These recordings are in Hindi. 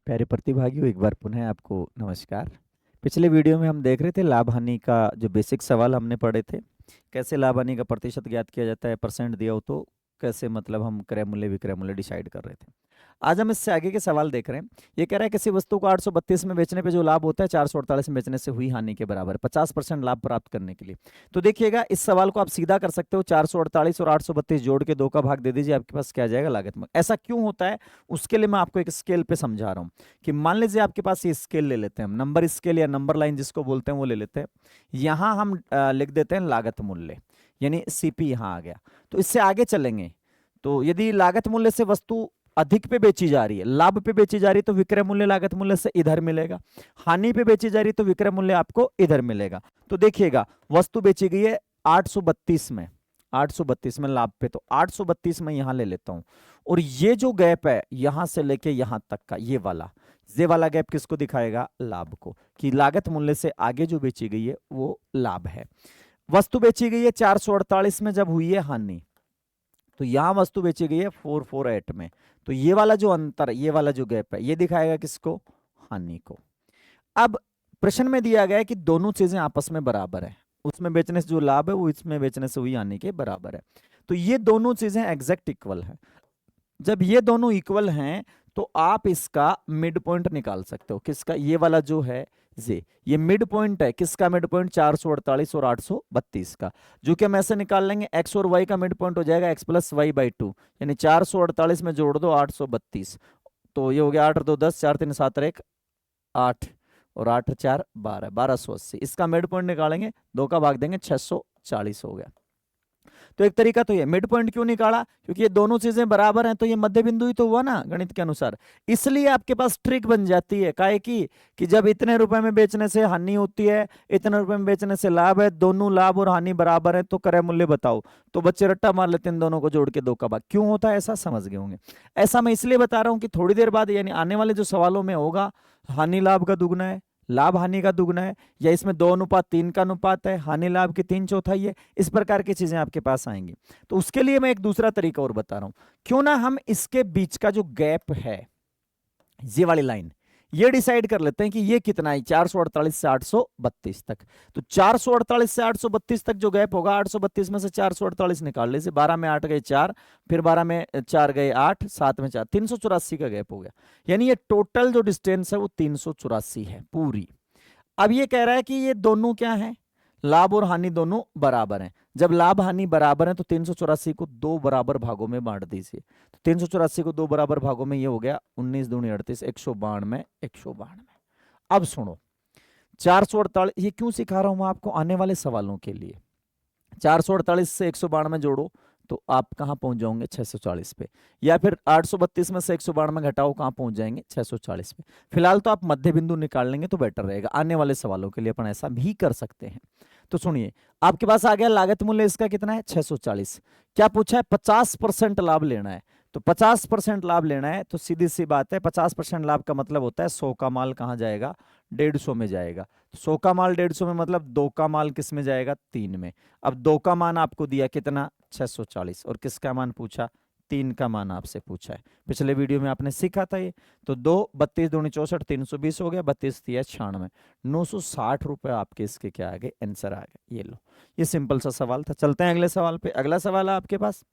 प्यारे प्रतिभागियों, एक बार पुनः आपको नमस्कार। पिछले वीडियो में हम देख रहे थे लाभ हानि का जो बेसिक सवाल हमने पढ़े थे। कैसे लाभ हानि का प्रतिशत ज्ञात किया जाता है, परसेंट दिया हो तो कैसे मतलब हम क्रय मूल्य विक्रय मूल्य डिसाइड कर रहे थे। आज हम इससे आगे के सवाल देख रहे हैं। ये कह रहा है किसी वस्तु को 832 में बेचने पे जो लाभ होता है 448 में बेचने से हुई हानि के बराबर है, 50% लाभ प्राप्त करने के लिए। तो देखिएगा, इस सवाल को आप सीधा कर सकते हो, 448 और 832 जोड़ के 2 का भाग दे दीजिए, आपके पास क्या आ जाएगा, लागत में। ऐसा क्यों होता है उसके लिए मैं आपको एक स्केल पे समझा रहा हूँ कि मान लीजिए आपके पास ये स्केल ले लेते हैं हम, नंबर स्केल या नंबर लाइन जिसको बोलते हैं वो ले लेते हैं। यहाँ हम लिख देते हैं लागत मूल्य, यानी सीपी यहाँ आ गया। तो इससे आगे चलेंगे तो यदि लागत मूल्य से वस्तु अधिक पे बेची जा रही है, लाभ पे बेची जा रही है, तो विक्रय मूल्य लागत मूल्य से इधर मिलेगा। हानि पे बेची जा रही है तो विक्रय मूल्य आपको इधर मिलेगा। तो देखिएगा, वस्तु बेची गई है 832 में, 832 में लाभ पे, तो 832 में यहां ले लेता हूं। और ये जो गैप है यहां से लेके यहां तक का, ये वाला गैप किसको दिखाएगा, लाभ को, कि लागत मूल्य से आगे जो बेची गई है वो लाभ है। वस्तु बेची गई है 448 में, जब हुई है हानि, तो यहां वस्तु बेची गई है 448 में, तो ये वाला जो अंतर, ये वाला जो गैप है, ये दिखाएगा किसको, हानि को। अब प्रश्न में दिया गया है कि दोनों चीजें आपस में बराबर है, उसमें बेचने से जो लाभ है वो इसमें बेचने से हुई हानि के बराबर है। तो ये दोनों चीजें एग्जैक्ट इक्वल है। जब ये दोनों इक्वल हैं तो आप इसका मिड पॉइंट निकाल सकते हो। किसका, ये वाला जो है ये मिड पॉइंट है। किसका मिड पॉइंट, 448 और 832 का, जो कि हम ऐसे निकाल लेंगे, एक्स और वाई का मिड पॉइंट हो जाएगा एक्स प्लस वाई बाई 2, यानी 448 में जोड़ दो 832, तो ये हो गया 8 और 2 10, 4 3 7 और 1 8, और 8 4 12, 1280। इसका मिड पॉइंट निकालेंगे, 2 का भाग देंगे, 640 हो गया। तो एक तरीका तो ये। मिड पॉइंट क्यों निकाला, क्योंकि ये दोनों चीजें बराबर हैं, तो ये मध्य बिंदु ही तो हुआ ना गणित के अनुसार। इसलिए आपके पास ट्रिक बन जाती है काहे की, कि जब इतने रुपए में बेचने से हानि होती है, इतने रुपए में बेचने से लाभ है, दोनों लाभ और हानि बराबर है, तो क्रय मूल्य बताओ। तो बच्चे रट्टा मार लेते हैं, इन दोनों को जोड़ के 2 का भाग। क्यों होता है ऐसा, समझ गए होंगे। ऐसा मैं इसलिए बता रहा हूं कि थोड़ी देर बाद यानी आने वाले जो सवालों में होगा, हानि लाभ का दुगना है, लाभ हानि का दुगना है, या इसमें 2:3 का अनुपात है, हानि लाभ की 3/4 है, इस प्रकार की चीजें आपके पास आएंगी। तो उसके लिए मैं एक दूसरा तरीका और बता रहा हूं। क्यों ना हम इसके बीच का जो गैप है, ये वाली लाइन, ये डिसाइड कर लेते हैं कि ये कितना है, 448 से 832 तक। तो 448 से 832 तक जो गैप होगा, 832 में से 448 निकाल लीजिए, 12 में 8 गए 4, फिर 12 में 4 गए 8, 7 में 4, 384 का गैप हो गया। यानी ये टोटल जो डिस्टेंस है वो 384 है पूरी। अब ये कह रहा है कि ये दोनों क्या है, लाभ और हानि दोनों बराबर हैं। जब लाभ हानि बराबर है तो 384 को 2 बराबर भागों में बांट दीजिए। तो 384 को 2 बराबर भागों में ये हो गया 19 दूनी 38, 192, 192। अब सुनो, 448, ये क्यों सिखा रहा हूं मैं आपको, आने वाले सवालों के लिए। 448 से 192 जोड़ो तो आप कहां पहुंच जाओगे, 640 पे, या फिर 832 में से 192 घटाओ, कहां पहुंच जाएंगे, 640 पे। फिलहाल तो आप मध्य बिंदु निकाल लेंगे तो बेटर रहेगा, आने वाले सवालों के लिए अपन ऐसा भी कर सकते हैं। तो सुनिए, आपके पास आ गया लागत मूल्य, इसका कितना है, 640। क्या पूछा है, 50% लाभ लेना है। तो 50% लाभ लेना है तो सीधी सी बात है, 50% लाभ का मतलब होता है 100 का माल कहां जाएगा, 150 में जाएगा। 100 का माल 150 में, मतलब 2 का माल किस में जाएगा, 3 में। अब 2 का मान आपको दिया कितना, 640, और किसका मान पूछा, 3 का मान आपसे पूछा है। पिछले वीडियो में आपने सीखा था ये। तो 2 32 दूनी 64, 320 हो गया, 32 दिया 96, 960 रुपए आपके इसके क्या आ गए, आंसर आ गए। ये लो, ये सिंपल सा सवाल था। चलते हैं अगले सवाल पे। अगला सवाल है आपके पास,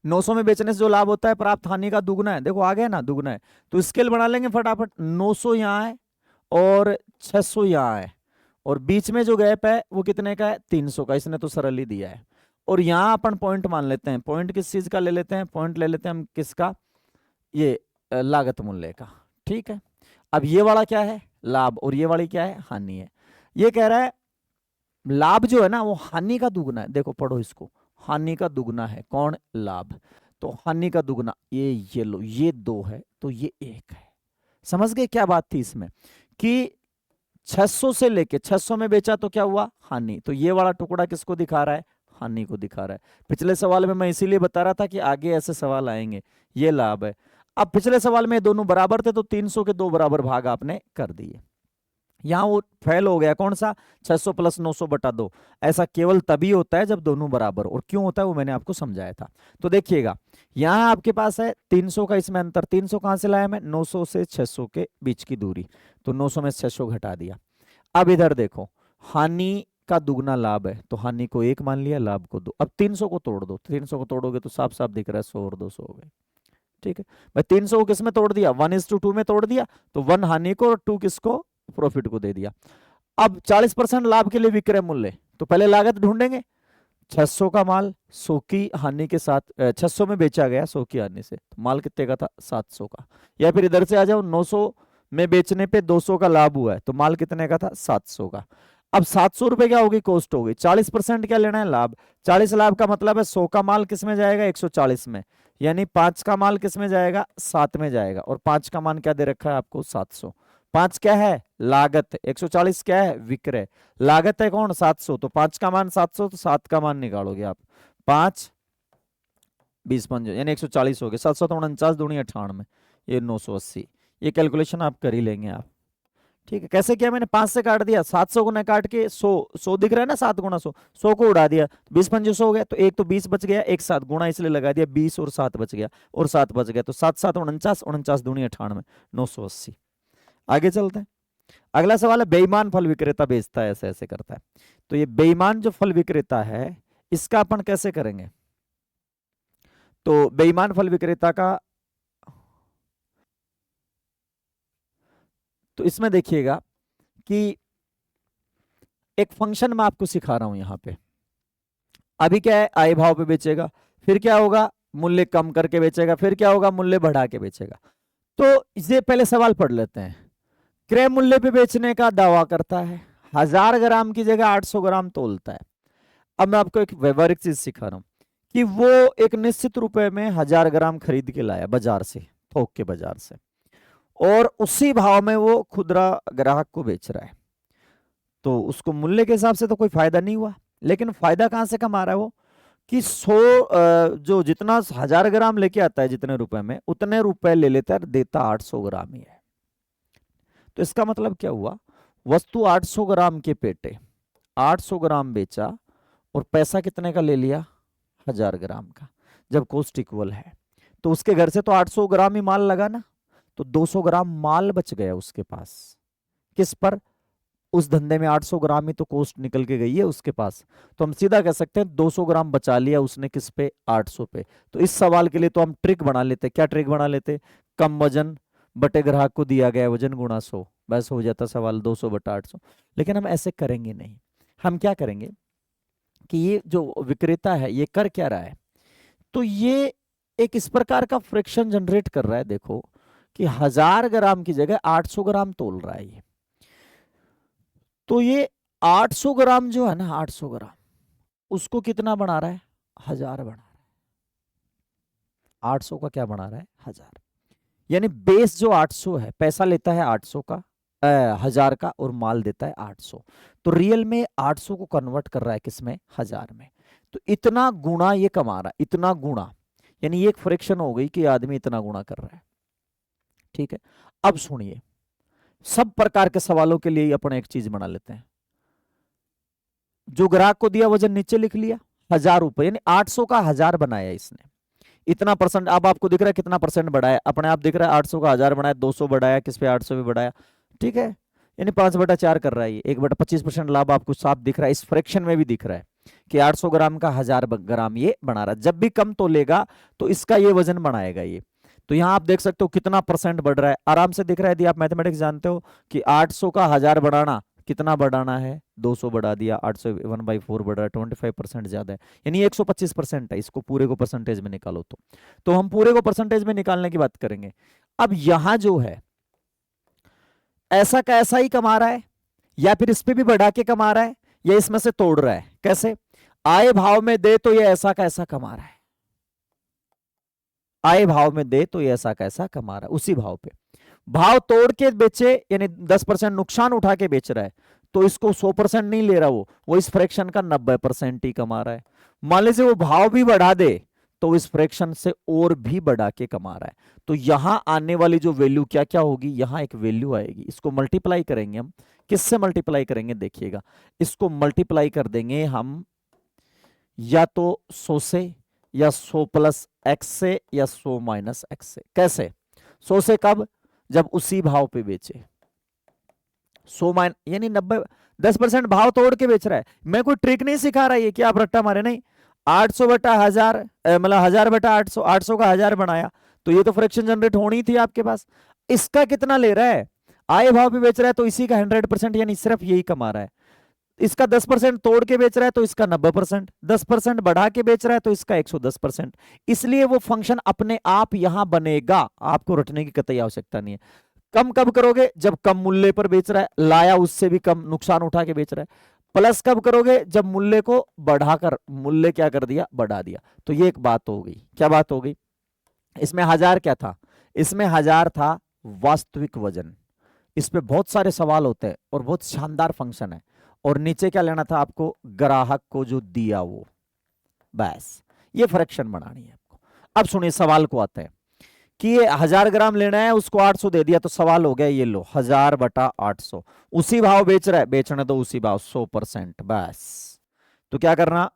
900 में बेचने से जो लाभ होता है प्राप्त हानि का दुगना है। देखो आ गया ना, दुगना है। तो स्केल बना लेंगे फटाफट, 900 यहाँ है और 600 यहाँ है, और बीच में जो गैप है वो कितने का है, 300 का। इसने तो सरल ही दिया है। और यहां अपन पॉइंट मान लेते हैं। पॉइंट किस चीज का ले लेते हैं, पॉइंट ले लेते हैं हम किसका, ये लागत मूल्य का। ठीक है। अब ये वाला क्या है, लाभ, और ये वाली क्या है, हानि है। ये कह रहा है लाभ जो है ना वो हानि का दुगना है। देखो पढ़ो इसको, हानि का दुगना है कौन, लाभ। तो हानि का दुगना, ये लो, ये 2 है तो ये 1 है। समझ गए क्या बात थी इसमें, कि 600 से लेके 600 में बेचा तो क्या हुआ, हानि। तो ये वाला टुकड़ा किसको दिखा रहा है, हानि को दिखा रहा है। पिछले सवाल में मैं इसीलिए बता रहा था कि आगे ऐसे सवाल आएंगे। ये लाभ है। अब पिछले सवाल में दोनों बराबर थे तो 300 के 2 बराबर भाग आपने कर दिए। यहाँ वो फेल हो गया, कौन सा 600 प्लस 900 बटा 2। ऐसा केवल तभी होता है जब दोनों बराबर, और क्यों होता है वो मैंने आपको समझाया था। तो देखिएगा यहाँ आपके पास है 300 का इसमें अंतर, 300 कहाँ से लाया मैं, 900 से 600 के बीच की दूरी, तो 900 में से 600 घटा दिया। अब इधर देखो, हानि का दुगना लाभ है, तो हानि को 1 मान लिया, लाभ को 2। अब 300 को तोड़ दो, 300 को तोड़ोगे तो साफ साफ दिख रहा है 100 और 200 हो गए। ठीक है भाई, 300 को किस में तोड़ दिया, 1:2 में तोड़ दिया, तो 1 हानि को और 2 किसको, प्रॉफिट को दे दिया। अब 40% लाभ के लिए विक्रय मूल्य, तो पहले लागत ढूंढेंगे। 600 का माल 100 की हानि के साथ 600 में बेचा गया 100 की हानि से, तो माल कितने का था, 700 का। या फिर इधर से आ जाओ, 900 में बेचने पे 200 का लाभ हुआ है, तो माल कितने का था, 700 का। अब 700 रुपए क्या होगी, कॉस्ट होगी। 40% क्या लेना है, लाभ। 40 लाभ का मतलब है 100 का माल किस में जाएगा, 140 में, यानी 5 का माल किस में जाएगा, 7 में जाएगा। और 5 का मान क्या दे रखा है आपको, 700। 5 क्या है, लागत। 140 क्या है, विक्रय। लागत है कौन, 700, तो 5 का मान 700, तो 7 का मान निकालोगे आप। 5 20 5 यानी 140 हो गए। 700 तो 49 दूनी 98, ये 980। ये कैलकुलेशन आप कर ही लेंगे आप। ठीक है, कैसे किया मैंने, 5 से काट दिया, 700 को न काट के 100 दिख रहा है ना, 7 गुना 100, 100 को उड़ा दिया, 20 5 100 हो गया, तो एक तो 20 बच गया, एक 7 गुणा इसलिए लगा दिया, 20 और 7 बच गया, और 7 बच गया, तो 7 7 49, 49 दूनी 98, 980। आगे चलते हैं। अगला सवाल है, बेईमान फल विक्रेता बेचता है, ऐसे ऐसे करता है। तो ये बेईमान जो फल विक्रेता है, इसका अपन कैसे करेंगे। तो बेईमान फल विक्रेता का, तो इसमें देखिएगा कि एक फंक्शन मैं आपको सिखा रहा हूं यहां पे। अभी क्या है, आय भाव पे बेचेगा, फिर क्या होगा, मूल्य कम करके बेचेगा, फिर क्या होगा, मूल्य बढ़ा के बेचेगा। तो ये पहले सवाल पढ़ लेते हैं। क्रय मूल्य पे बेचने का दावा करता है, 1000 ग्राम की जगह 800 ग्राम तोलता है। अब मैं आपको एक व्यवहारिक चीज सिखा रहा हूं कि वो एक निश्चित रुपए में 1000 ग्राम खरीद के लाया बाजार से, थोक के बाजार से, और उसी भाव में वो खुदरा ग्राहक को बेच रहा है। तो उसको मूल्य के हिसाब से तो कोई फायदा नहीं हुआ, लेकिन फायदा कहां से कमा रहा है वो, कि 100 जो जितना 1000 ग्राम लेके आता है जितने रुपए में, उतने रुपए ले लेता है, देता 800 ग्राम ही है। तो इसका मतलब क्या हुआ, वस्तु 800 ग्राम के पेटे 800 ग्राम बेचा, और पैसा कितने का ले लिया, 1000 ग्राम का। जब कॉस्ट इक्वल है, तो उसके घर से तो 800 ग्राम ही माल लगा ना, तो 200 ग्राम माल बच गया उसके पास। किस पर, उस धंधे में 800 ग्राम ही तो कॉस्ट निकल के गई है उसके पास। तो हम सीधा कह सकते हैं 200 ग्राम बचा लिया उसने, किस पे, 800 पे। तो इस सवाल के लिए तो हम ट्रिक बना लेते, क्या ट्रिक बना लेते, कम वजन बटे ग्राहक को दिया गया वजन गुणा 100, बस हो जाता सवाल 200 बटा 800। लेकिन हम ऐसे करेंगे नहीं, हम क्या करेंगे कि ये जो विक्रेता है ये कर क्या रहा है, तो ये एक इस प्रकार का फ्रिक्शन जनरेट कर रहा है। देखो कि 1000 ग्राम की जगह 800 ग्राम तोल रहा है ये, तो ये 800 ग्राम जो है ना, 800 ग्राम उसको कितना बना रहा है, 1000 बना रहा है। 800 का क्या बना रहा है, 1000। यानी बेस जो 800 है, पैसा लेता है 800 का, 1000 का, और माल देता है 800। तो रियल में 800 को कन्वर्ट कर रहा है किसमें, 1000 में। तो इतना गुणा ये कमा रहा है, इतना गुणा, यानी ये एक फ्रिक्शन हो गई कि आदमी इतना गुणा कर रहा है। ठीक है, अब सुनिए, सब प्रकार के सवालों के लिए अपन एक चीज बना लेते हैं। जो ग्राहक को दिया वजन नीचे लिख लिया, 1000 रुपए, यानी 800 का 1000 बनाया इसने, इतना परसेंट। अब आपको दिख रहा है कितना परसेंट बढ़ाया, अपने आप दिख रहा है 800 का 1000 बढ़ाया, 200 बढ़ाया, किस पे, 800 भी बढ़ाया। ठीक है, यानी 5/4 कर रहा है ये, 1/25% लाभ आपको साफ दिख रहा है, इस फ्रैक्शन में भी दिख रहा है कि 800 ग्राम का 1000 ग्राम ये बना रहा है। जब भी कम तो लेगा तो इसका ये वजन बनाएगा ये। तो यहाँ आप देख सकते हो कितना परसेंट बढ़ रहा है, आराम से दिख रहा है। यदि आप मैथमेटिक्स जानते हो कि 800 का 1000 बढ़ाना कितना बढ़ाना है, 200 बढ़ा दिया, 800 1/4 बढ़ रहा है, 25% ज्यादा है, यानी 125% है। इसको पूरे को परसेंटेज में निकालो तो हम पूरे को परसेंटेज में निकालने की बात करेंगे। अब यहां जो है ऐसा का ऐसा ही कमा रहा है, या फिर इस पे भी बढ़ा के कमा रहा है, या इसमें से तोड़ रहा है। कैसे, आय भाव में दे तो ये ऐसा का ऐसा कमा रहा है, आय भाव में दे तो ये ऐसा का ऐसा कमा रहा है, उसी भाव पे। भाव तोड़ के बेचे, यानी 10% नुकसान उठा के बेच रहा है, तो इसको 100% नहीं ले रहा, वो इस फ्रैक्शन का 90% ही कमा रहा है। मान लीजिए वो भाव भी बढ़ा दे, तो इस फ्रैक्शन से और भी बढ़ा के कमा रहा है। तो यहां आने वाली जो वैल्यू क्या क्या होगी, यहां एक वैल्यू आएगी, इसको मल्टीप्लाई करेंगे हम, किससे मल्टीप्लाई करेंगे देखिएगा, इसको मल्टीप्लाई कर देंगे हम या तो 100 से, या 100 प्लस एक्स से, या 100 माइनस एक्स से। कैसे? 100 से कब? जब उसी भाव पे बेचे। 100 माइन यानी 90, 10% भाव तोड़ के बेच रहा है। मैं कोई ट्रिक नहीं सिखा रहा है कि आप रट्टा मारे, नहीं। 800 बटा 1000, मतलब 1000 बटा 800, 800 का 1000 बनाया, तो ये तो फ्रैक्शन जनरेट होनी थी आपके पास। इसका कितना ले रहा है? आए भाव पे बेच रहा है तो इसी का 100%, यानी सिर्फ यही कमा रहा है। इसका 10% तोड़ के बेच रहा है तो इसका 90%, 10% बढ़ा के बेच रहा है तो इसका 110%। इसलिए वो फंक्शन अपने आप यहां बनेगा, आपको रटने की कतई आवश्यकता नहीं है। कम कब करोगे? जब कम मूल्य पर बेच रहा है, लाया उससे भी कम, नुकसान उठा के बेच रहा है। प्लस कब करोगे? जब मूल्य को बढ़ाकर, मूल्य क्या कर दिया? बढ़ा दिया। तो ये एक बात हो गई। क्या बात हो गई? इसमें 1000 क्या था? इसमें 1000 था वास्तविक वजन। इस पे बहुत सारे सवाल होते हैं और बहुत शानदार फंक्शन है। और नीचे क्या लेना था आपको? ग्राहक को जो दिया वो, बस ये फ्रैक्शन बनानी है आपको। अब सुनिए, सवाल को आते हैं कि ये 1000 ग्राम लेना है, उसको 800 दे दिया, तो सवाल हो गया ये लो 1000 बटा 800, उसी भाव बेच रहा है, बेचने दो उसी भाव 100%, बस। तो क्या करना?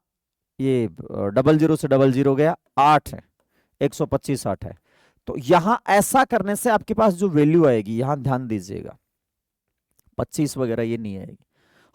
ये 00 से 00 गया, 8 है, 125 8 है। तो यहां ऐसा करने से आपके पास जो वैल्यू आएगी, यहां ध्यान दीजिएगा, 25 वगैरह ये नहीं आएगी।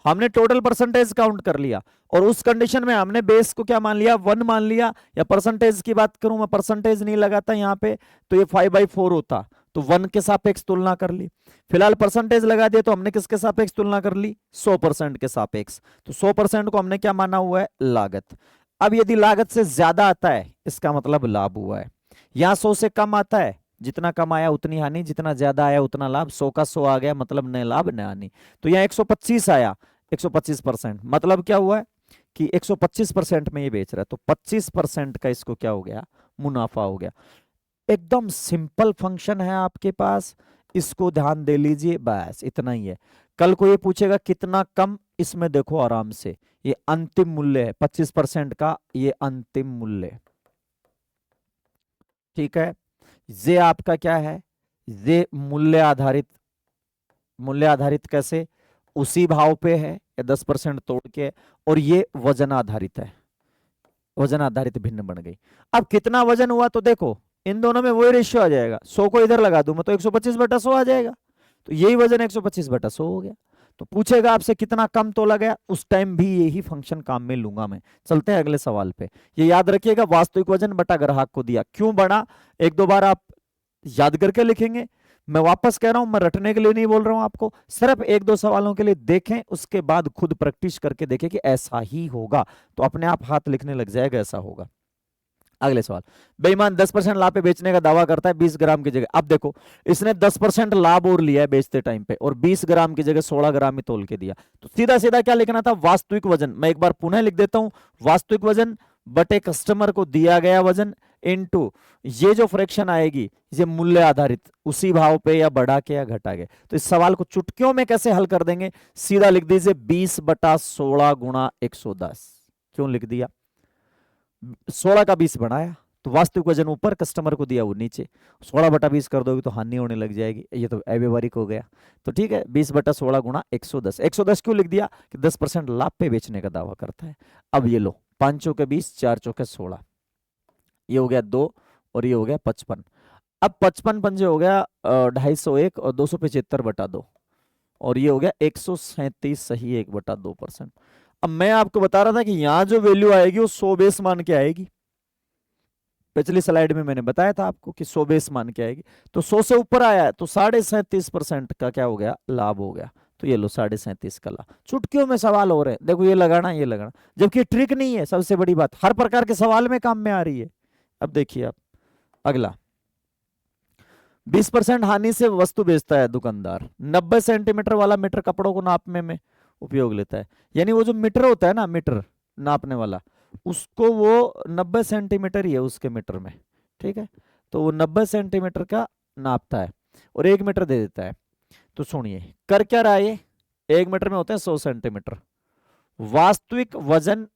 हमने टोटल परसेंटेज काउंट कर लिया, और उस कंडीशन में हमने बेस को क्या मान लिया? 1 मान लिया। या परसेंटेज की बात करूं, मैं परसेंटेज नहीं लगाता यहां पे, तो ये 5/4 होता, तो 1 के सापेक्ष तुलना कर ली। फिलहाल परसेंटेज लगा दिया, तो हमने किसके सापेक्ष तुलना कर ली? 100% के सापेक्ष। तो 100% को हमने क्या माना हुआ है? लागत। अब यदि लागत से ज्यादा आता है, इसका मतलब लाभ हुआ है। यहां 100 से कम आता है, जितना कम आया उतनी हानि, जितना ज्यादा आया उतना लाभ। 100 का 100 आ गया, मतलब न लाभ न हानि। तो यहाँ 125 आया, 125%, मतलब क्या हुआ है कि 125% में ये बेच रहा है, तो 25% का इसको क्या हो गया? मुनाफा हो गया। एकदम सिंपल फंक्शन है आपके पास, इसको ध्यान दे लीजिए, बस इतना ही है। कल को ये पूछेगा कितना कम, इसमें देखो आराम से, ये अंतिम मूल्य है 25% का, ये अंतिम मूल्य, ठीक है। ये आपका क्या है? ये मूल्य आधारित। मूल्य आधारित कैसे? उसी भाव पे है या 10% तोड़ के, और ये वजन आधारित है, वजन आधारित भिन्न बन गई। अब कितना वजन हुआ तो देखो, इन दोनों में वही रेशियो आ जाएगा। 100 को इधर लगा दूं मैं तो 125/100 आ जाएगा, तो यही वजन 125/100 हो गया। तो पूछेगा आपसे कितना कम तोला गया, उस टाइम भी यही फंक्शन काम में लूंगा मैं। चलते हैं अगले सवाल पे। ये याद रखिएगा, वास्तविक वजन बटा ग्राहक को दिया। क्यों बना, एक दो बार आप याद करके लिखेंगे। मैं वापस कह रहा हूं, मैं रटने के लिए नहीं बोल रहा हूं आपको, सिर्फ एक दो सवालों के लिए देखें, उसके बाद खुद प्रैक्टिस करके देखें कि ऐसा ही होगा, तो अपने आप हाथ लिखने लग जाएगा, ऐसा होगा। अगले सवाल, बेईमान 10% लाभ पे बेचने का दावा करता है 20 ग्राम की जगह। अब देखो, इसने 10% लाभ और लिया है बेचते टाइम पे, और 20 ग्राम की जगह 16 ग्राम ही तोल के दिया। तो सीधा सीधा क्या लिखना था? वास्तविक वजन। मैं एक बार पुनः लिख देता हूं, वास्तविक वजन बटे कस्टमर को दिया गया वजन इनटू ये जो फ्रैक्शन आएगी, ये मूल्य आधारित, उसी भाव पे या बढ़ा के या घटा के। तो इस सवाल को चुटकियों में कैसे हल कर देंगे? सीधा लिख दीजिए 20/16 गुणा 110। क्यों लिख दिया? 16 का 20 बनाया, तो वास्तविक वजन ऊपर, कस्टमर को दिया वो नीचे। 16/20 कर दोगे तो हानि होने लग जाएगी, ये तो अव्यवहारिक हो गया। तो ठीक है, 20/16 गुणा 110। 110 क्यों लिख दिया? कि 10% लाभ पे बेचने का दावा करता है। अब ये लो, 5 चौके 20, 4 चौके 16, ये हो गया 2, और ये हो गया 55। अब 55 पंजे हो गया 251, और 275/2, और ये हो गया 137 सही 1/2%। अब मैं आपको बता रहा था कि यहां जो वैल्यू आएगी वो 100 बेस मान के आएगी। पिछली स्लाइड में मैंने बताया था आपको कि 100 बेस मान के आएगी। तो 100 से ऊपर आया है तो 37.5% का क्या हो गया? लाभ हो गया। तो ये लो 37.5 का लाभ। चुटकियों में सवाल हो रहे हैं, देखो ये लगाना ये लगाना, जबकि ट्रिक नहीं है। सबसे बड़ी बात, हर प्रकार के सवाल में काम में आ रही है। अब देखिए आप अगला, 20% हानि से वस्तु बेचता है दुकानदार। 90 सेंटीमीटर वाला मीटर कपड़ों को नापने में उपयोग लेता है। यानी वो जो मीटर होता है ना, मीटर नापने वाला, उसको वो 90 सेंटीमीटर ही है उसके मीटर में, ठीक है। तो वो 90 सेंटीमीटर का नापता है और 1 मीटर दे देता है। तो सुनिए कर क्या रहा है ये, 1 मीटर में होते हैं 100 सेंटीमीटर। वास्तविक वजन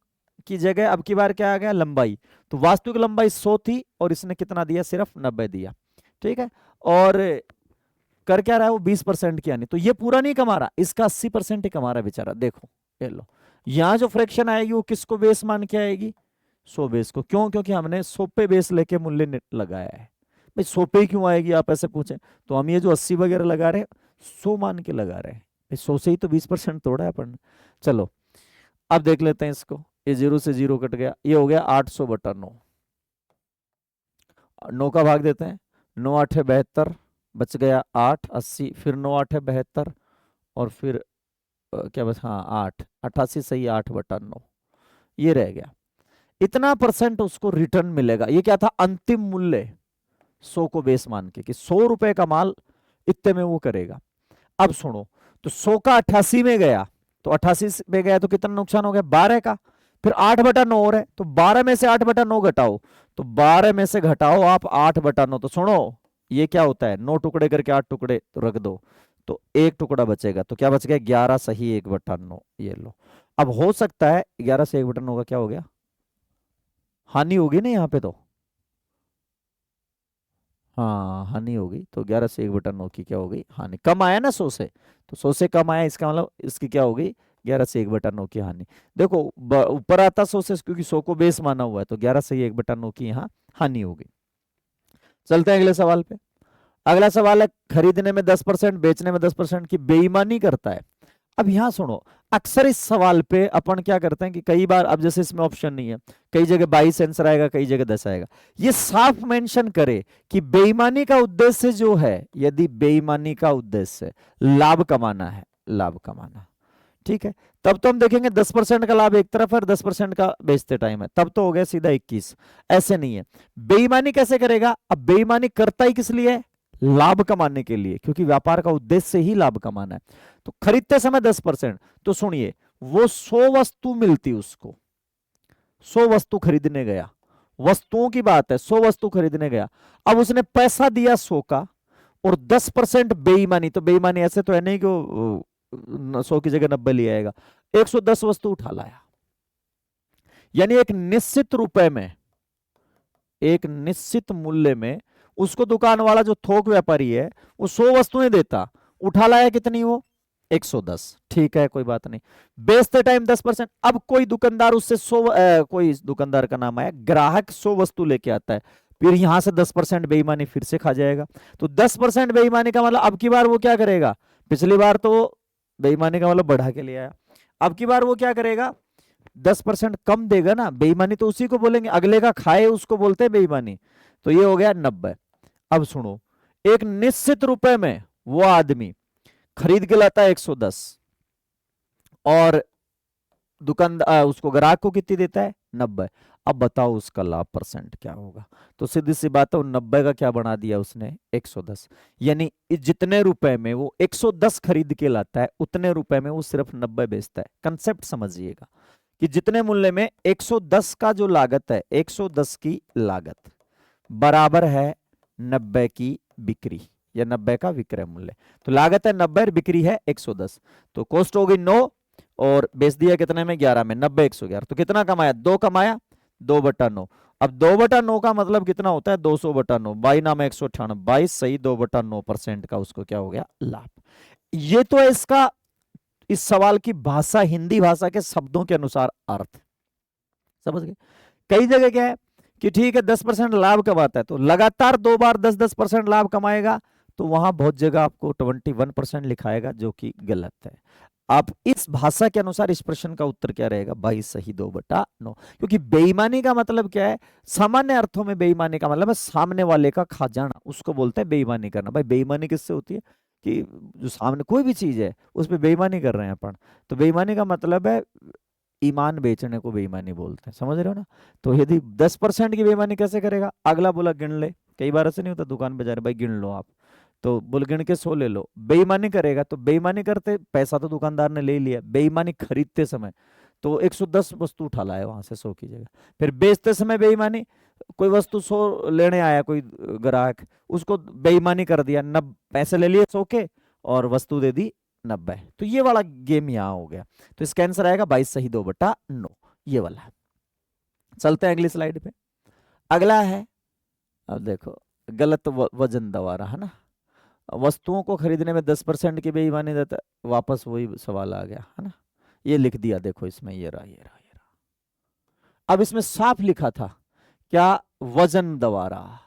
की जगह अब की बार क्या आ गया? लंबाई। तो वास्तविक लंबाई 100 थी और इसने कितना दिया? सिर्फ 90 दिया, ठीक है। और कर क्या रहा है वो 20% की हानि। तो ये पूरा नहीं कमा रहा, इसका 80% ही कमा रहा है बेचारा। देखो ये लो, यहां जो फ्रैक्शन आएगी वो किसको बेस मान के आएगी, 100 बेस को। क्यों? क्योंकि हमने 100 पे बेस लेके मूल्य लगाया है। भाई 100 पे क्यों आएगी आप ऐसे पूछे, तो हम ये जो 80 वगैरह लगा रहे हैं 100 मान के लगा रहे हैं। भाई 100 से ही तो 20% तोड़ा है अपन। चलो अब देख लेते हैं इसको, ये 0 से 0 कट गया, ये हो गया 800/9। 9 का भाग देते हैं, 9 8 72, बच गया 8 80, फिर 9 8 72, और फिर क्या बस, हाँ 8 88 सही, 8/9 ये रह गया। इतना परसेंट उसको रिटर्न मिलेगा। ये क्या था, अंतिम मूल्य 100 को बेस मान के कि 100 रुपए का माल इतने में वो करेगा। अब सुनो, तो 100 का 88 में गया, तो 88 में गया तो कितना नुकसान हो गया, 12 का। फिर 8/9 और है, तो 12 में से 8/9 घटाओ, तो 12 में से घटाओ आप 8/9। तो सुनो ये क्या होता है, 9 टुकड़े करके 8 टुकड़े तो रख दो, तो एक टुकड़ा बचेगा। तो क्या बच गया, 11 सही 1/9। ये लो, अब हो सकता है 11 से 1/9 का क्या हो गया, हानि होगी ना यहाँ पे तो, हाँ हानि होगी। तो 11 से 1/9 की क्या हो गई, हानि। कम आया ना 100 से, तो 100 से कम आया, इसका मतलब इसकी क्या हो गई, 11 से 1/9 की हानि। देखो ऊपर आता 100 से, क्योंकि 100 को बेस माना हुआ है, तो 11 से 1/9 की यहाँ हानि होगी। चलते हैं अगले सवाल पे। अगला सवाल है, खरीदने में 10%, बेचने में 10% की बेईमानी करता है। अब यहां सुनो, अक्सर इस सवाल पे अपन क्या करते हैं कि कई बार, अब जैसे इसमें ऑप्शन नहीं है, कई जगह 22 आंसर आएगा, कई जगह 10 आएगा। ये साफ मेंशन करे कि बेईमानी का उद्देश्य जो है, यदि बेईमानी का उद्देश्य लाभ कमाना है, लाभ कमाना, ठीक है, तब तो हम देखेंगे 10% का लाभ एक तरफ है और 10% का बेचते टाइम है, तब तो हो गया सीधा 21। ऐसे नहीं है। बेईमानी कैसे करेगा, अब बेईमानी करता ही किस लिए, लाभ कमाने के लिए, क्योंकि व्यापार का उद्देश्य ही लाभ कमाना है। तो खरीदते समय 10%, तो सुनिए वो 100 वस्तु मिलती उसको, 100 वस्तु खरीदने गया, वस्तुओं की बात है, 100 वस्तु खरीदने गया। अब उसने पैसा दिया 100 का, और 10% बेईमानी, तो बेईमानी ऐसे तो है नहीं कि 100 की जगह 90 ले आएगा, 110 वस्तु उठा लाया। यानी एक निश्चित रुपए में, एक निश्चित मूल्य में उसको दुकान वाला जो थोक व्यापारी है वो 100 वस्तुएं देता, उठा लाया कितनी, वो 110। ठीक है कोई बात नहीं, बेचते टाइम 10%। अब कोई दुकानदार उससे 100, कोई दुकानदार का नाम आया, ग्राहक 100 वस्तु लेके आता है, फिर यहां से 10% बेईमानी फिर से खा जाएगा। तो 10% बेईमानी का मतलब अब की बार वो क्या करेगा, पिछली बार तो बेईमानी का मतलब बढ़ा के ले आया, अब की बार वो क्या करेगा, 10% कम देगा ना। बेईमानी तो उसी को बोलेंगे, अगले का खाए उसको बोलते हैं बेईमानी। तो ये हो गया 90। अब सुनो, एक निश्चित रुपए में वो आदमी खरीद के लाता है 110, और दुकानदार उसको ग्राहक को कितनी देता है, 90। अब बताओ उसका लाभ परसेंट क्या होगा। तो सीधी सी बात है, 90 का क्या बना दिया उसने, 110। यानी जितने रुपए में वो 110 खरीद के लाता है, उतने रुपए में वो सिर्फ 90 बेचता है। कंसेप्ट समझिएगा कि जितने मूल्य में 110 का जो लागत है, 110 की लागत बराबर है 90 की बिक्री, या 90 का विक्रय मूल्य। तो लागत है 90 और बिक्री है 110, तो कॉस्ट हो गई 9, और बेच दिया कितने में, 11 में, 90 111, तो कितना कमाया, 2 कमाया, 2/9। अब 2/9 का मतलब कितना होता है, 200/9, 22 नाम 198, 22 सही, 2/9% का उसको क्या हो गया, लाभ। ये तो है इसका, इस सवाल की भाषा, हिंदी भाषा के शब्दों के अनुसार अर्थ, समझ गए। कई जगह क्या है कि ठीक है 10% लाभ कमाता है, तो लगातार 2 बार 10-10% लाभ कमाएगा, तो वहां बहुत जगह आपको 21% लिखाएगा, जो कि गलत है। आप इस भाषा के अनुसार इस प्रश्न का उत्तर क्या रहेगा, 22 सही, 2/9। क्योंकि बेईमानी का मतलब क्या है, सामान्य अर्थों में बेईमानी का मतलब है सामने वाले का खा जाना, उसको बोलते हैं बेईमानी करना। भाई बेईमानी किससे होती है, कि जो सामने कोई भी चीज है उस पर बेईमानी कर रहे हैं अपन, तो बेईमानी का मतलब है ईमान बेचने को बेईमानी बोलते हैं, समझ रहे हो ना। तो यदि 10% की बेईमानी कैसे करेगा, अगला बोला गिन ले, कई बार ऐसे नहीं होता दुकान पे जा रहे, भाई गिन लो आप, तो बोल गिन के 100 ले लो, बेईमानी करेगा। तो बेईमानी करते, पैसा तो दुकानदार ने ले लिया, बेईमानी खरीदते समय तो 110 वस्तु उठा लाया वहां से 100 की जगह। फिर बेचते समय बेईमानी, कोई वस्तु 100 लेने आया कोई ग्राहक, उसको बेईमानी कर दिया, नब पैसे ले लिए 100 के और वस्तु दे दी 90। तो ये वाला गेम यहाँ हो गया। तो इसका आंसर आएगा 22 सही, 2/9, ये वाला। चलते हैं अगली स्लाइड पे। अगला है, अब देखो गलत वजन दवा रहा है ना, वस्तुओं को खरीदने में 10% की बेईमानी देता है, वापस वही सवाल आ गया है ना। ये लिख दिया देखो इसमें, ये रहा ये रहा ये रहा। अब इसमें साफ लिखा था क्या, वजन द्वारा।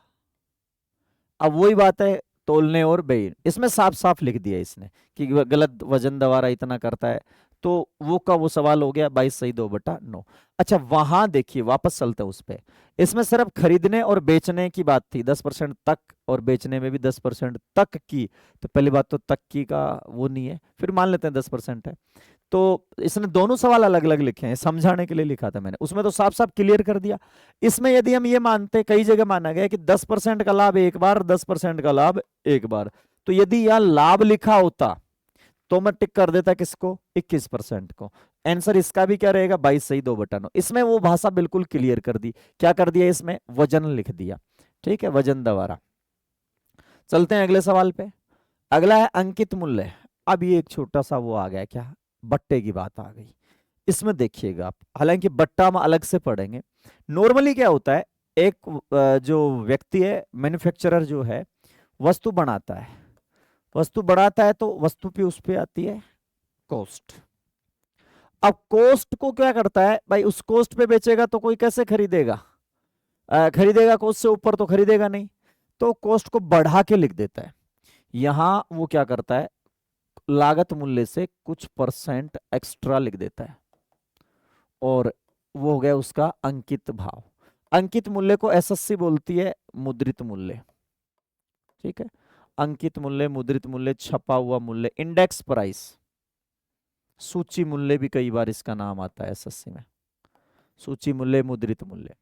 अब वही बात है तोलने और बेई, इसमें साफ साफ लिख दिया इसने कि गलत वजन द्वारा इतना करता है, तो वो का वो सवाल हो गया 22 सही 2/9। अच्छा वहां देखिए वापस चलते हैं उस पे, इसमें सिर्फ खरीदने और बेचने की बात थी 10% तक, और बेचने में भी 10% तक की, तो पहली बात तो तक की का वो नहीं है, फिर मान लेते हैं 10% है। तो इसने दोनों सवाल अलग अलग लिखे हैं, समझाने के लिए लिखा था मैंने, उसमें तो साफ साफ क्लियर कर दिया। इसमें यदि हम ये मानते, कई जगह माना गया कि 10% का लाभ एक बार, 10% का लाभ एक बार, तो यदि यह लाभ लिखा होता तो मैं टिक कर देता किसको, 21% को। आंसर इसका भी क्या रहेगा, 22 सही 2/9। इसमें वो भाषा बिल्कुल क्लियर कर दी, क्या कर दिया इसमें, वजन लिख दिया। ठीक है, वजन द्वारा। चलते हैं अगले सवाल पे। अगला है अंकित मूल्य। अब ये एक छोटा सा वो आ गया, क्या, बट्टे की बात आ गई। इसमें देखिएगा आप, हालांकि बट्टा हम अलग से पढ़ेंगे। नॉर्मली क्या होता है, एक जो व्यक्ति है, मैन्युफैक्चरर जो है, वस्तु बनाता है, वस्तु बढ़ाता है तो वस्तु पे उस पे आती है कॉस्ट। अब कॉस्ट को क्या करता है भाई, उस कॉस्ट पे बेचेगा तो कोई कैसे खरीदेगा, खरीदेगा कॉस्ट से ऊपर तो खरीदेगा नहीं, तो कॉस्ट को बढ़ा के लिख देता है। यहां वो क्या करता है, लागत मूल्य से कुछ % एक्स्ट्रा लिख देता है, और वो हो गया उसका अंकित भाव। अंकित मूल्य को एसएससी बोलती है मुद्रित मूल्य। ठीक है, अंकित मूल्य, मुद्रित मूल्य, छपा हुआ मूल्य, इंडेक्स प्राइस, सूची मूल्य भी कई बार इसका नाम आता है एसएससी में, सूची मूल्य, मुद्रित मूल्य।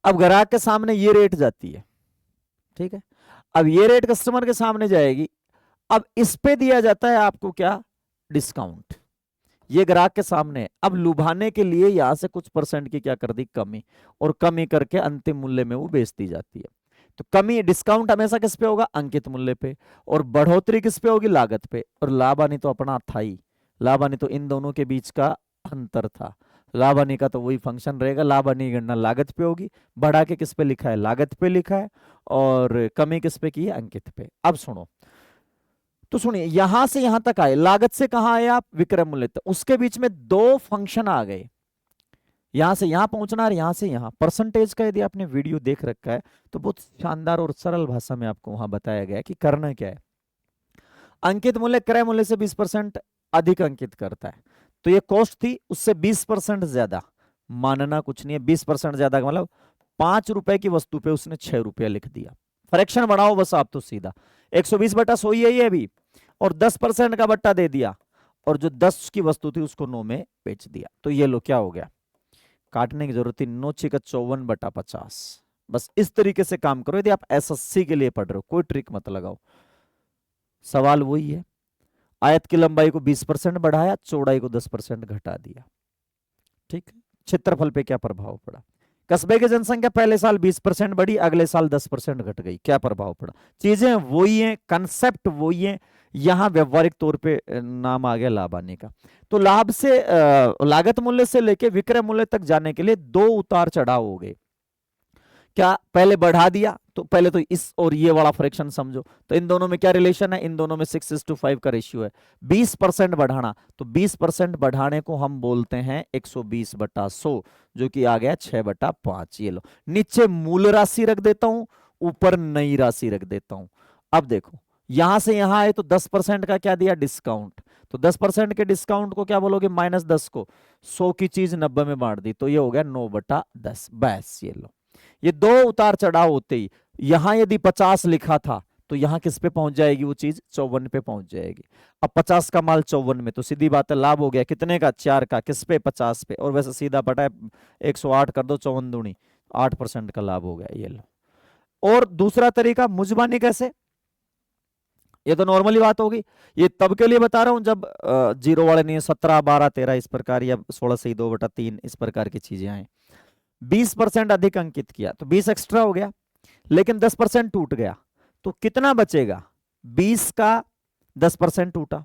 अब ग्राहक के सामने ये रेट जाती है, ठीक है, अब ये रेट कस्टमर के सामने जाएगी, अब इस पे दिया जाता है आपको क्या, डिस्काउंट। ये ग्राहक के सामने है, अब लुभाने के लिए यहां से कुछ % की क्या कर दी, कमी, और कमी करके अंतिम मूल्य में वो बेच दी जाती है। तो कमी, डिस्काउंट हमेशा किस पे होगा, अंकित मूल्य पे, और बढ़ोतरी किस पे होगी, लागत पे, और लाभ हानि तो अपना था ही, लाभ हानि तो इन दोनों के बीच का अंतर था। लाभ हानि का तो वही फंक्शन रहेगा, लाभ हानि गणना लागत पे होगी, बढ़ा के किस पे लिखा है, लागत पे लिखा है, और कमी किस पे की है, अंकित पे। अब सुनो, तो सुनिए, यहां से यहां तक आए, लागत से कहां आए आप, विक्रय मूल्य तक, उसके बीच में दो फंक्शन आ गए, यहां से यहां पहुंचना और यहां से यहां। परसेंटेज का यदि आपने वीडियो देख रखा है तो बहुत शानदार और सरल भाषा में आपको वहां बताया गया है कि करना क्या है। अंकित मूल्य क्रय मूल्य से 20% अधिक अंकित करता है, तो ये कॉस्ट थी उससे 20% ज्यादा, मानना कुछ नहीं है, 20% ज्यादा का मतलब 5 रुपए की वस्तु पे उसने 6 रुपया लिख दिया। फ्रैक्शन बढ़ाओ बस आप तो सीधा, 120/100 ही है ये भी, और 10% का बट्टा दे दिया, और जो 10 की वस्तु थी उसको 9 में बेच दिया। तो ये लो क्या हो गया, काटने की जरूरत थी, 9 × 54/50। बस इस तरीके से काम करो यदि आप एसएससी के लिए पढ़ रहे हो, कोई ट्रिक मत लगाओ, सवाल वही है। आयत की लंबाई को 20% बढ़ाया, चौड़ाई को 10% घटा दिया। ठीक है, क्षेत्रफल पे क्या प्रभाव पड़ा, कस्बे की जनसंख्या पहले साल 20% बढ़ी, अगले साल 10% घट गई, क्या प्रभाव पड़ा, चीजें वही हैं, कंसेप्ट वही है, यहां व्यवहारिक तौर पे नाम आ गया लाभ आने का। तो लाभ से लागत मूल्य से लेके विक्रय मूल्य तक जाने के लिए दो उतार चढ़ाव हो गए। क्या, पहले बढ़ा दिया, तो पहले तो इस और ये वाला फ्रैक्शन समझो, तो इन दोनों में क्या रिलेशन है, इन दोनों में 6:5 का रेशियो है। 20% बढ़ाना, तो 20% बढ़ाने को हम बोलते हैं 120/100, जो कि आ गया 6/5। ये लो, नीचे मूल राशि रख देता हूं, ऊपर नई राशि रख देता हूं। अब देखो, यहां से यहां आए तो 10% का क्या दिया, डिस्काउंट, तो 10% के डिस्काउंट को क्या बोलोगे, -10 को, 100 की चीज 90 में बांट दी, तो ये हो गया 9/10। बस ये लो, ये दो उतार चढ़ाव होते ही, यहां यदि 50 लिखा था तो यहां किस पे पहुंच जाएगी वो चीज, 54 पे पहुंच जाएगी। अब 50 का माल 54 में, तो सीधी बात है लाभ हो गया कितने का, 4 का, किस पे, 50 पे, और वैसे सीधा पटा है 108 कर दो, 54 दूनी 8% का लाभ हो गया। ये लो, और दूसरा तरीका मुजबानी कैसे, ये तो नॉर्मली बात होगी, ये तब के लिए बता रहा हूं जब जीरो वाले नहीं है, 17, 12, 13 इस प्रकार, या 16 से 2/3 इस प्रकार की चीजें आए। 20% अधिक अंकित किया तो 20 एक्स्ट्रा हो गया, लेकिन 10% टूट गया, तो कितना बचेगा, 20 का 10% टूटा।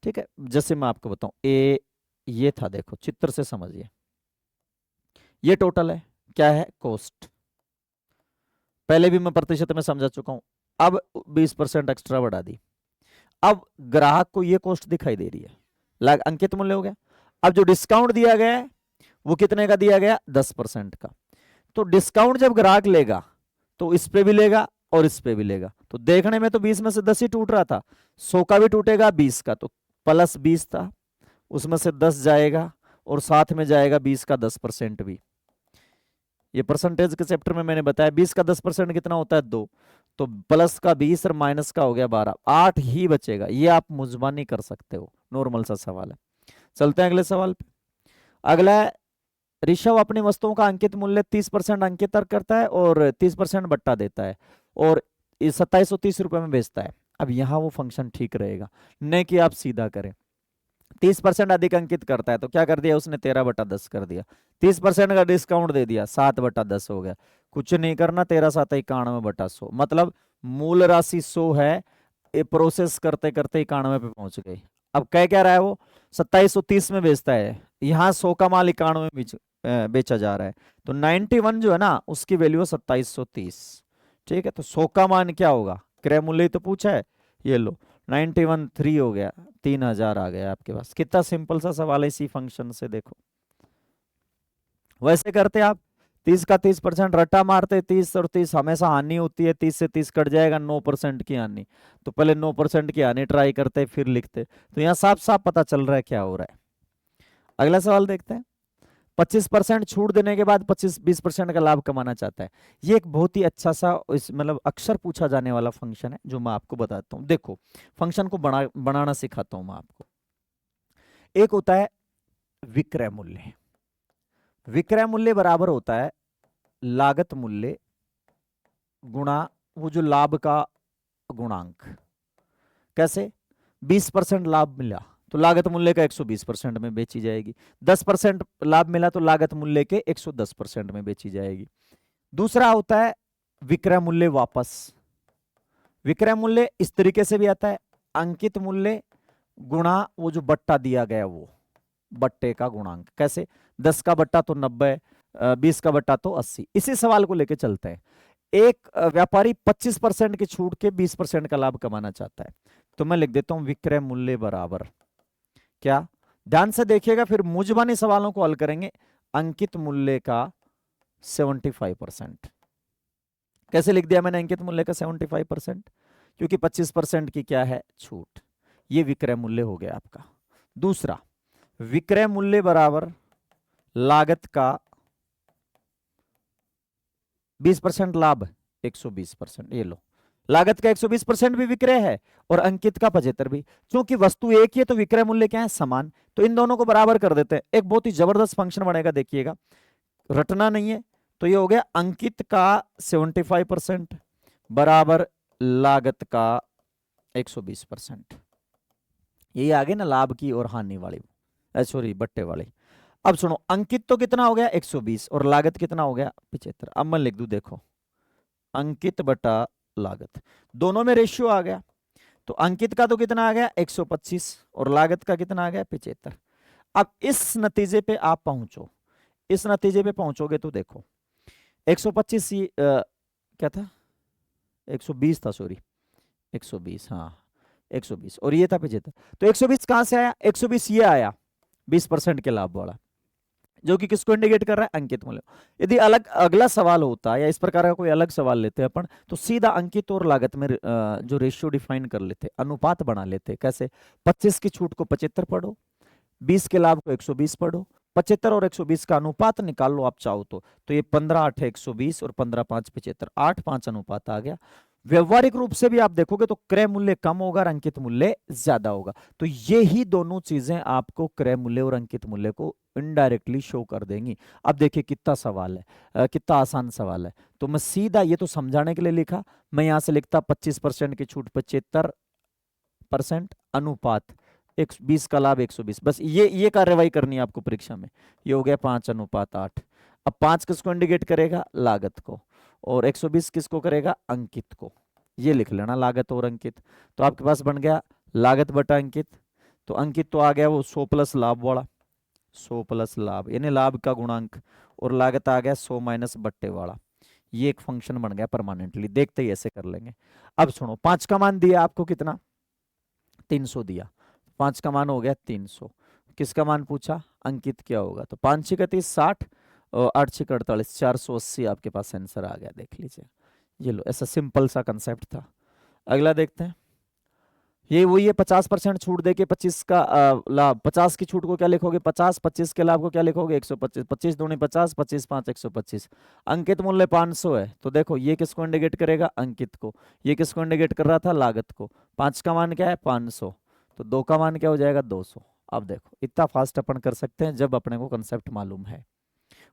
ठीक है, जैसे मैं आपको बताऊं, ये था, देखो चित्र से समझिए, ये टोटल है, क्या है, कॉस्ट, पहले भी मैं प्रतिशत में समझा चुका हूं, अब 20% एक्स्ट्रा बढ़ा दी। अब ग्राहक को ये कॉस्ट दिखाई दे रही है, अंकित मूल्य हो गया। अब जो डिस्काउंट दिया गया है वो कितने का दिया गया, 10% का। तो डिस्काउंट जब ग्राहक लेगा तो इस पे भी लेगा और इस पे भी लेगा। तो देखने में तो 20 में से 10 ही टूट रहा था, 100 का भी टूटेगा 20 का, तो प्लस 20 था, उसमें से 10 जाएगा और साथ में जाएगा 20 का 10% भी। ये परसेंटेज के चैप्टर में मैंने बताया 20 का 10% कितना होता है, 2। तो प्लस का 20 और माइनस का हो गया 12, 8 ही बचेगा। ये आप मुजबानी कर सकते हो, नॉर्मल सा सवाल है। चलते हैं अगले सवाल पे। अगला है, ऋषभ अपनी वस्तुओं का अंकित मूल्य 30% अंकित करता है और 30% बट्टा देता है और 2730 रुपए में बेचता है। अब यहां वो फंक्शन ठीक रहेगा, नहीं कि आप सीधा करें। 30% अधिक अंकित करता है तो क्या कर दिया उसने, 13/10 कर दिया। 30% का डिस्काउंट दे दिया, 7/10 हो गया। कुछ नहीं करना, 13×7 = 91/100, मतलब मूल राशि 100 है, ये प्रोसेस करते करते 91 पे पहुंच गई। अब कह क्या रहा है वो, 2730 में बेचता है, यहाँ 100 का माल 91 में बेचा जा रहा है। तो 91 जो है ना उसकी वैल्यू है 2730। ठीक है, तो 100 का मान क्या होगा, क्रय मूल्य तो पूछा है, ये लो 91 3 हो गया, 3000 आ गया आपके पास। कितना सिंपल सा सवाल है, इसी फंक्शन से देखो। वैसे करते आप 30 का 30% रट्टा मारते, 30 और 30 हमेशा हानि होती है, 30 से 30 कट जाएगा, 9% की हानि। तो पहले 9% की हानि ट्राई करते फिर लिखते, तो यहाँ साफ साफ पता चल रहा है क्या हो रहा है। अगला सवाल देखते हैं। 25% छूट देने के बाद 20% का लाभ कमाना चाहता है। ये एक बहुत ही अच्छा सा मतलब अक्सर पूछा जाने वाला फंक्शन है, जो मैं आपको बताता हूँ। देखो फंक्शन को बनाना सिखाता हूं मैं आपको। एक होता है विक्रय मूल्य। विक्रय मूल्य बराबर होता है लागत मूल्य गुणा वो जो लाभ का गुणांक। कैसे, 20% लाभ मिला तो लागत मूल्य का 120% में बेची जाएगी, 10% लाभ मिला तो लागत मूल्य के 110% में बेची जाएगी। दूसरा होता है विक्रय मूल्य वापस। विक्रय मूल्य इस तरीके से भी आता है, अंकित मूल्य गुणा वो जो बट्टा दिया गया वो बट्टे का गुणांक। कैसे, 10 का बट्टा तो 90, 20 का बट्टा तो 80। इसी सवाल को लेकर चलते हैं। एक व्यापारी 25% की छूट के 20% का लाभ कमाना चाहता है, तो मैं लिख देता हूं विक्रय मूल्य बराबर क्या, ध्यान से देखिएगा, फिर मुजबानी सवालों को हल करेंगे, अंकित मूल्य का 75%। कैसे लिख दिया मैंने अंकित मूल्य का 75%, क्योंकि 25% की क्या है, छूट। ये विक्रय मूल्य हो गया आपका। दूसरा, विक्रय मूल्य बराबर लागत का 20% लाभ 120%। ये लो, लागत का 120% भी विक्रय है और अंकित का 75 भी। क्योंकि वस्तु एक ही है तो विक्रय मूल्य क्या है, समान, तो इन दोनों को बराबर कर देते हैं। एक बहुत ही जबरदस्त फंक्शन बनेगा, देखिएगा, रटना नहीं है। तो ये हो गया अंकित का 75% बराबर लागत का 120%। यही आगे ना लाभ की और हानि वाली, सॉरी बट्टे वाली। अब सुनो, अंकित तो कितना हो गया 120 और लागत कितना हो गया 75। अब मैं लिख दूं, देखो अंकित बटा लागत, दोनों में रेशियो आ गया। तो अंकित का तो कितना आ गया 125 और लागत का कितना आ गया 75। अब इस नतीजे पे आप पहुंचो, इस नतीजे पे पहुंचोगे तो देखो 125 क्या था, 120 था, सॉरी 120, हाँ 120 और ये था 75। तो 120 कहां से आया, 120 ये आया 20% के लाभ वाला, जो कि किसको इंडिकेट कर रहा है, अंकित मूल्य। यदि अलग अगला सवाल होता या इस प्रकार का कोई अलग सवाल लेते हैं अपन, तो सीधा अंकित और लागत में जो रेशियो डिफाइन कर लेते, अनुपात बना लेते। कैसे, 25 की छूट को 75 पढ़ो, 20 के लाभ को 120 पढ़ो, 75 और 120 का अनुपात निकाल लो आप चाहो तो ये 15/8 है 120 और 15/5 75, 8:5 अनुपात आ गया। व्यवहारिक रूप से भी आप देखोगे तो क्रय मूल्य कम होगा और अंकित मूल्य ज्यादा होगा। तो ये ही दोनों चीजें आपको क्रय मूल्य और अंकित मूल्य को इनडायरेक्टली शो कर देंगी। अब देखिए कितना सवाल है, कितना आसान सवाल है। तो मैं सीधा ये तो समझाने के लिए लिखा, मैं यहां से लिखता 25% की छूट 75% अनुपात 120 का लाभ 120। बस ये कार्यवाही करनी है आपको परीक्षा में। ये हो गया 5:8। अब 5 किसको इंडिकेट करेगा, लागत को, और 120 किसको करेगा, अंकित को। ये लिख लेना लागत और अंकित। तो आपके पास बन गया लागत बटा अंकित। तो अंकित तो आ गया वो 100 प्लस लाभ वाला, 100 प्लस लाभ यानी लाभ का गुणांक, और लागत आ गया 100 माइनस बट्टे वाला। ये एक फंक्शन बन गया परमानेंटली, देखते ही ऐसे कर लेंगे। अब सुनो, 5 का मान दिया आपको कितना, 300 दिया, 5 का मान हो गया 300। किसका मान पूछा, अंकित क्या होगा, तो 5 6 30 60 और 8 6 48 480 आपके पास आंसर आ गया, देख लीजिए। ये लो, ऐसा सिंपल सा कंसेप्ट था। अगला देखते हैं, ये वही है 50% छूट देके 25 का लाभ, 50 की छूट को क्या लिखोगे 50, 25 के लाभ को क्या लिखोगे 125, 25 दूनी 50, 25 5 125। अंकित मूल्य 500 है, तो देखो ये किसको इंडिकेट करेगा, अंकित को। ये किसको इंडिकेट कर रहा था, लागत को। 5 का मान क्या है 500, तो 2 का मान क्या हो जाएगा 200। अब देखो इतना फास्ट अपन कर सकते हैं जब अपने को कंसेप्ट मालूम है,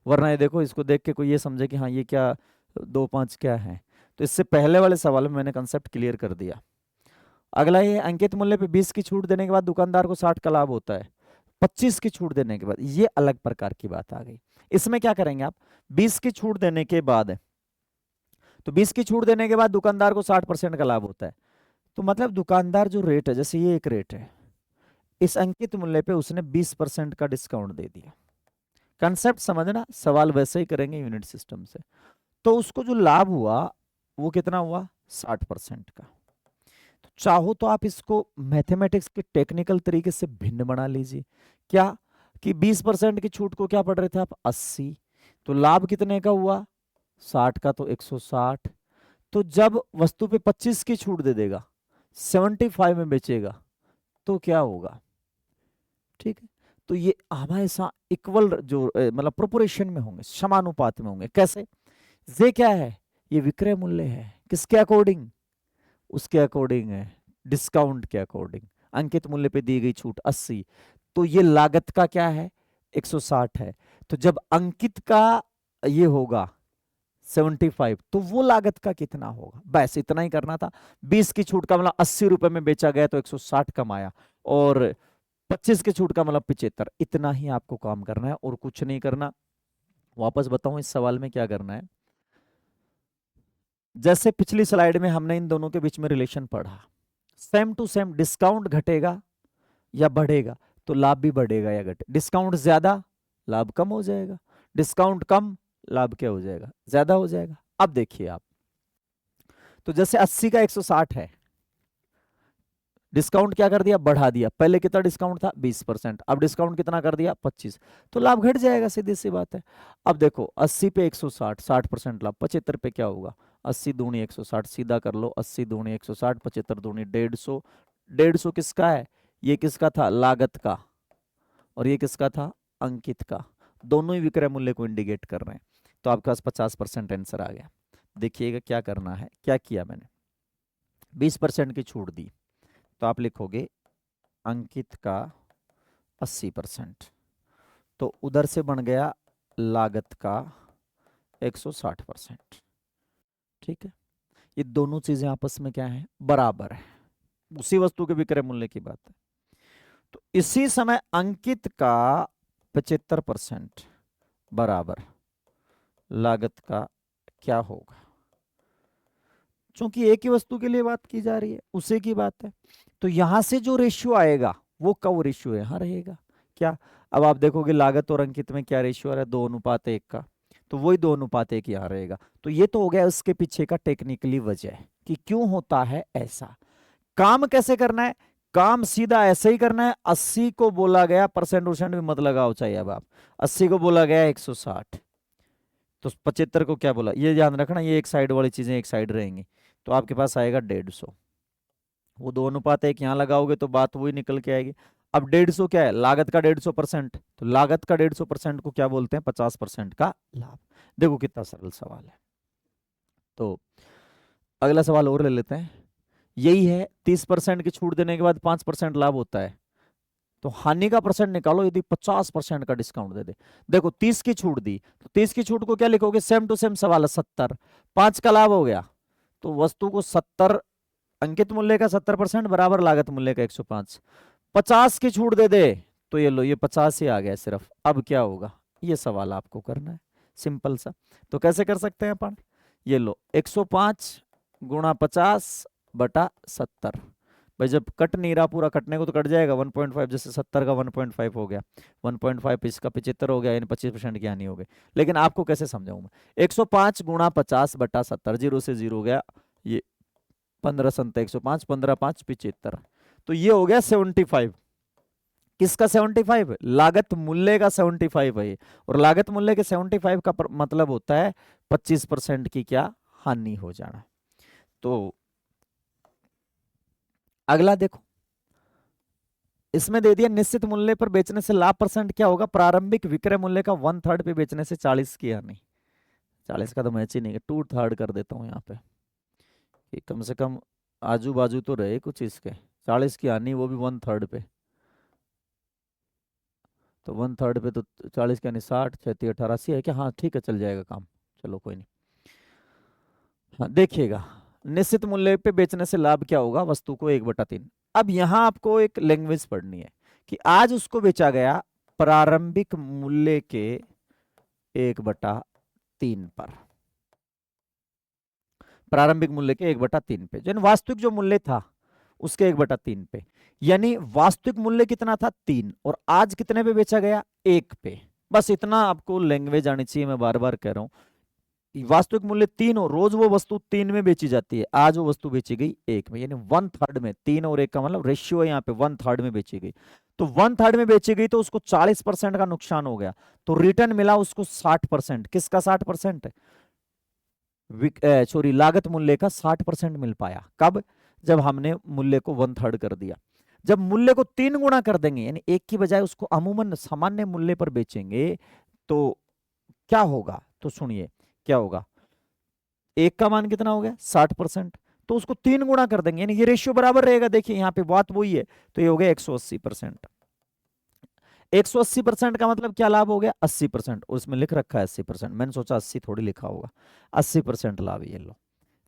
वरना ये देखो इसको देख के कोई ये समझे कि हाँ ये क्या 2 5 क्या है। तो इससे पहले वाले सवाल में मैंने कंसेप्ट क्लियर कर दिया। अगला ये, अंकित मूल्य पे 20 की छूट देने के बाद दुकानदार को 60 का लाभ होता है, 25 की छूट देने के बाद, ये अलग प्रकार की बात आ गई। इसमें क्या करेंगे आप, 20 की छूट देने के बाद, तो 20 की छूट देने के बाद दुकानदार को 60% का लाभ होता है, तो मतलब दुकानदार जो रेट है, जैसे ये एक रेट है, इस अंकित मूल्य पे उसने 20% का डिस्काउंट दे दिया। कंसेप्ट समझना, सवाल वैसे ही करेंगे यूनिट सिस्टम से। तो उसको जो लाभ हुआ वो कितना हुआ 60% का। तो चाहो तो आप इसको मैथमेटिक्स के टेक्निकल तरीके से भिन्न बना लीजिए। क्या कि 20% की छूट को क्या पढ़ रहे थे आप 80, तो लाभ कितने का हुआ 60 का, तो 160। तो जब वस्तु पे 25 की छूट दे देगा, 75 में बेचेगा, तो क्या होगा, ठीक है। तो ये हमेशा इक्वल जो मतलब प्रोपोर्शन में होंगे, समानुपात में होंगे। कैसे, ये क्या है, ये विक्रय मूल्य है, किसके अकॉर्डिंग, उसके अकॉर्डिंग है, डिस्काउंट के अकॉर्डिंग। अंकित मूल्य पे दी गई छूट 80, तो ये लागत का क्या है 160 है। तो जब अंकित का ये होगा 75, तो वो लागत का कितना होगा, बस इतना ही करना था। 20 की छूट का मतलब 80 रुपए में बेचा गया तो 160 कमाया, और 25 की छूट का मतलब 75। इतना ही आपको काम करना है और कुछ नहीं करना। वापस बताऊं इस सवाल में क्या करना है, जैसे पिछली स्लाइड में हमने इन दोनों के बीच में रिलेशन पढ़ा, सेम टू सेम, डिस्काउंट घटेगा या बढ़ेगा तो लाभ भी बढ़ेगा या घटे, डिस्काउंट ज्यादा लाभ कम हो जाएगा, डिस्काउंट कम लाभ क्या हो जाएगा, ज्यादा हो जाएगा। अब देखिए आप, तो जैसे 80 का 160 है, डिस्काउंट क्या कर दिया, बढ़ा दिया। पहले कितना डिस्काउंट था 20%, अब डिस्काउंट कितना कर दिया 25, तो लाभ घट जाएगा, सीधी सी बात है। अब देखो 80 पे 160, 60% लाभ, 75 पे क्या होगा, 80 दूनी 160, सीधा कर लो, 80 दूनी 160, 75 दूनी 150। 150 किसका है, ये किसका था, लागत का, और ये किसका था, अंकित का। दोनों ही विक्रय मूल्य को इंडिकेट कर रहे हैं, तो आपके पास 50% आंसर आ गया। देखिएगा क्या करना है, क्या किया मैंने, 20% की छूट दी, तो आप लिखोगे अंकित का 80%, तो उधर से बन गया लागत का 160%, ठीक है। ये दोनों चीजें आपस में क्या है, बराबर है, उसी वस्तु के विक्रय मूल्य की बात है। तो इसी समय अंकित का 75% बराबर लागत का क्या होगा, क्योंकि एक ही वस्तु के लिए बात की जा रही है, उसी की बात है। तो यहां से जो रेशियो आएगा वो कब रेशियो यहाँ रहेगा, क्या, अब आप देखोगे लागत और अंकित में क्या रेशियो आ रहा है, 2:1 का, तो वही 2:1 यहाँ रहेगा। तो ये तो हो गया उसके पीछे का टेक्निकली वजह कि क्यों होता है ऐसा। काम कैसे करना है, काम सीधा ऐसे ही करना है। 80 को बोला गया, परसेंट उर्सेंट भी मत लगाओ चाहिए, अब आप 80 को बोला गया 160, तो 75 को क्या बोला, ये ध्यान रखना, ये एक साइड वाली चीजें एक साइड रहेंगी, तो आपके पास आएगा 150। वो 2:1 यहाँ लगाओगे तो बात वही निकल के आएगी। अब 150 क्या है, लागत का 150%, तो लागत का 150% को क्या बोलते हैं, 50% का लाभ। देखो कितना सरल सवाल है। तो अगला सवाल और ले लेते हैं, यही है, 30% की छूट देने के बाद 5% लाभ होता है, तो हानि का परसेंट निकालो यदि 50% का डिस्काउंट दे दे। देखो 30 की छूट दी, तो 30 की छूट को क्या लिखोगे, सेम टू सेम सवाल है, 70, 5 का लाभ हो गया, तो वस्तु को 70, अंकित मूल्य का 70% बराबर लागत मूल्य का 105। 50 की छूट दे दे, तो ये लो, ये 50 ही आ गया सिर्फ। अब क्या होगा, ये सवाल आपको करना है, सिंपल सा। तो कैसे कर सकते हैं अपन, ये लो 105 गुणा 50 बटा 70, भाई जब कट नहीं रहा पूरा, कटने को तो कट जाएगा 1.5, जैसे 70 का 1.5 हो गया, 1.5 इसका 75 हो गया, यानी 25% की हानि हो गई। लेकिन आपको कैसे समझाऊं मैं, 105 गुणा 50/70, 0 से 0 हो गया ये 15 संत 105, 15 5 75, तो ये हो गया 75। किसका 75? लागत मूल्य का 75 है ये। और लागत मूल्य के 75 का मतलब होता है 25% की क्या हानि हो जाना। तो अगला देखो, इसमें दे दिया निश्चित मूल्य पर बेचने से लाभ परसेंट क्या होगा, प्रारंभिक विक्रय मूल्य का 1/3 पे बेचने से 40 की हानि। 40 का तो मैच ही नहीं है, 2/3 कर देता हूं यहाँ पे कि कम से कम आजू बाजू तो रहे कुछ इसके। 40 की हानि, वो भी 1/3 पे, तो 1/3 पे तो 40 की यानी 60, 36, 18, 80 है क्या? हाँ ठीक है, चल जाएगा काम। चलो कोई नहीं। हाँ देखिएगा, निश्चित मूल्य पे बेचने से लाभ क्या होगा, वस्तु को 1/3। अब यहाँ आपको एक लैंग्वेज पढ़नी है कि आज उसको बेचा गया प्रारंभिक मूल्य के 1/3 पर, प्रारंभिक मूल्य के 1/3 पे, यानी वास्तविक जो मूल्य था उसके 1/3 पे। यानी वास्तविक मूल्य कितना था, 3, और आज कितने पे बेचा गया, 1 पे। बस इतना आपको लैंग्वेज आनी चाहिए, मैं बार बार कह रहा हूँ। वास्तविक मूल्य 3 हो, रोज वो वस्तु 3 में बेची जाती है, आज वो वस्तु बेची गई 1 में, यानी 1/3 में। 3 और 1 का मतलब रेशियो है यहाँ पे, 1/3 में बेची गई। तो 1/3 में बेची गई तो उसको 40% का नुकसान हो गया, तो रिटर्न मिला उसको 60%। किसका 60%? सॉरी, लागत मूल्य का 60% मिल पाया। कब? जब हमने मूल्य को 1/3 कर दिया। जब मूल्य को 3 गुना कर देंगे, यानी 1 की बजाय उसको अमूमन सामान्य मूल्य पर बेचेंगे, तो क्या होगा, तो सुनिए क्या होगा। 1 का मान कितना हो गया, 60%, तो उसको 3 गुना कर देंगे, यानी ये रेशियो बराबर रहेगा। देखिए यहाँ पे बात वही है, तो ये हो गया 180%। 180% का मतलब क्या लाभ हो गया, 80%। उसमें लिख रखा है 80%, मैंने सोचा 80 थोड़ी लिखा होगा, 80% लाभ, ये लो।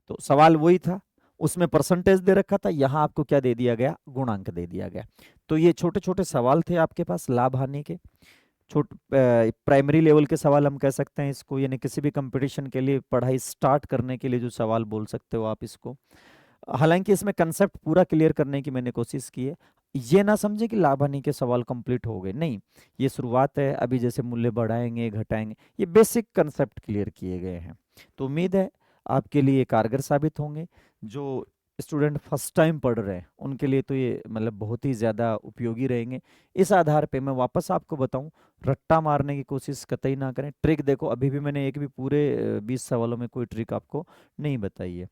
तो सवाल वही था, उसमें परसेंटेज दे रखा था, यहाँ आपको क्या दे दिया गया, गुणांक दे दिया गया। तो ये छोटे छोटे सवाल थे आपके पास लाभ हानि के, प्राइमरी लेवल के सवाल हम कह सकते हैं इसको, यानी किसी भी कंपटीशन के लिए पढ़ाई स्टार्ट करने के लिए जो सवाल बोल सकते हो आप इसको। हालांकि इसमें कंसेप्ट पूरा क्लियर करने की मैंने कोशिश की है। ये ना समझे कि लाभ हानि के सवाल कंप्लीट हो गए, नहीं, ये शुरुआत है। अभी जैसे मूल्य बढ़ाएंगे घटाएंगे, ये बेसिक कंसेप्ट क्लियर किए गए हैं। तो उम्मीद है आपके लिए कारगर साबित होंगे। जो स्टूडेंट फर्स्ट टाइम पढ़ रहे हैं उनके लिए तो ये मतलब बहुत ही ज़्यादा उपयोगी रहेंगे। इस आधार पे मैं वापस आपको बताऊं, रट्टा मारने की कोशिश कतई ना करें। ट्रिक देखो, अभी भी मैंने एक भी पूरे 20 सवालों में कोई ट्रिक आपको नहीं बताई है।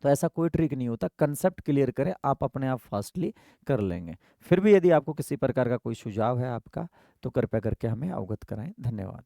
तो ऐसा कोई ट्रिक नहीं होता, कंसेप्ट क्लियर करें, आप अपने आप फास्टली कर लेंगे। फिर भी यदि आपको किसी प्रकार का कोई सुझाव है आपका, तो कृपया करके हमें अवगत कराएं। धन्यवाद।